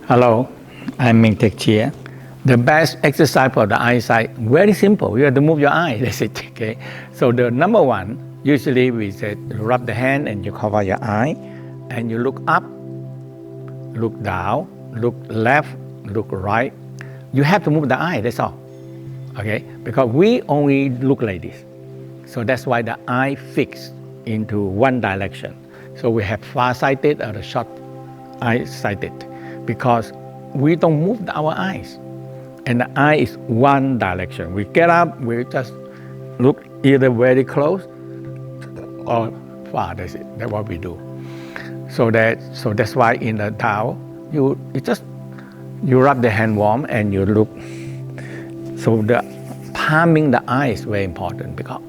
Hello, I'm Mantak Chia. The best exercise for the eyesight, very simple. You have to move your eye, that's it, okay? So the number one, usually we say rub the hand and you cover your eye and you look up, look down, look left, look right. You have to move the eye, that's all, okay? Because we only look like this. So that's why the eye fixed into one direction. So we have far-sighted or the short eye-sighted because we don't move our eyes. And the eye is one direction. We get up, we just look either very close or far, that's it. That's what we do. So that's why in the Tao, you rub the hand warm and you look. So the palming the eye is very important because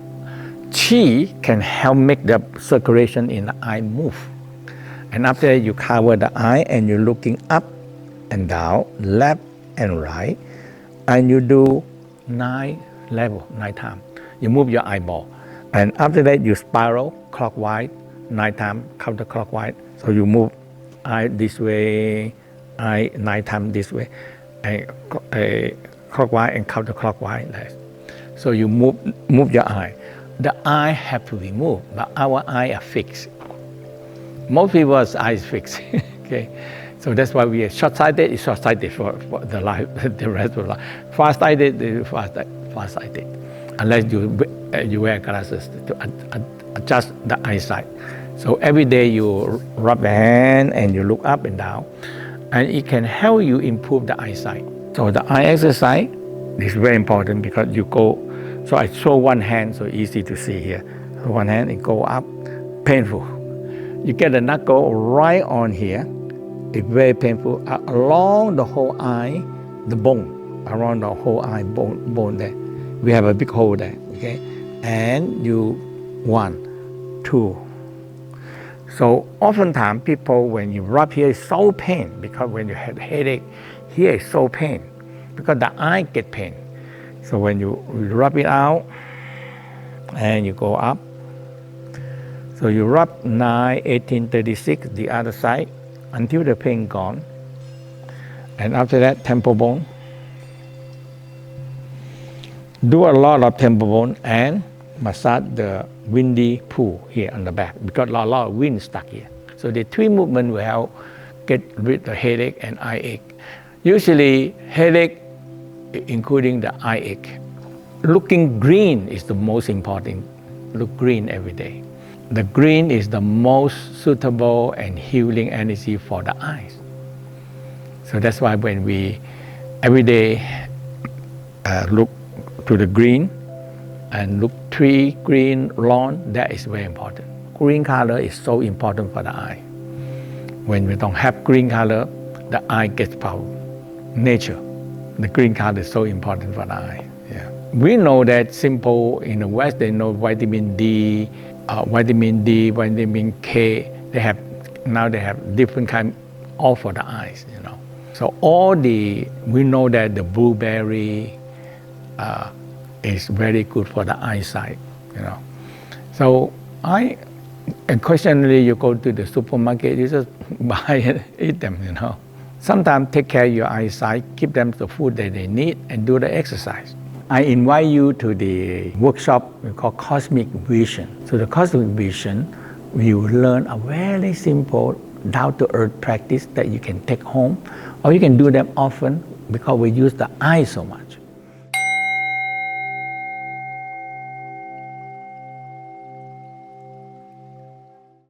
Qi can help make the circulation in the eye move. And after you cover the eye and you're looking up and down, left and right, and you do 9 times. You move your eyeball. And after that, you spiral clockwise 9 times, counterclockwise. So you move eye this way, eye 9 times this way, and clockwise and counterclockwise. So you move your eye. The eye have to be moved, but our eye are fixed. Most people's eyes fixed, okay? So that's why we are short-sighted is short-sighted for the life, the rest of life. Far-sighted is far-sighted, unless you wear glasses to adjust the eyesight. So every day you rub the hand and you look up and down, and it can help you improve the eyesight. So the eye exercise is very important because you go. So I show one hand, so easy to see here. One hand and go up, painful. You get the knuckle right on here. It's very painful. Along the whole eye, the bone, around the whole eye bone there. We have a big hole there, okay? And you, 1, 2. So oftentimes people, when you rub here, it's so pain because when you have headache, here is so pain because the eye get pain. So when you rub it out and you go up, so you rub 9, 18, 36, the other side, until the pain gone. And after that, temple bone. Do a lot of temple bone and massage the windy pool here on the back because a lot of wind stuck here. So the 3 movements will help get rid of the headache and eye ache. Usually headache, including the eye ache. Looking green is the most important. Look green every day. The green is the most suitable and healing energy for the eyes. So that's why when we every day look to the green and look tree, green, lawn, that is very important. Green color is so important for the eye. When we don't have green color, the eye gets problem. Nature, the green color is so important for the eye. Yeah. We know that simple in the West, they know vitamin D, vitamin K, they have different kind all for the eyes, you know. So we know that the blueberry is very good for the eyesight, you know. So occasionally you go to the supermarket, you just buy and eat them, you know. Sometimes take care of your eyesight, give them the food that they need and do the exercise. I invite you to the workshop we call Cosmic Vision. So the Cosmic Vision, you learn a very simple, down-to-earth practice that you can take home, or you can do them often because we use the eye so much.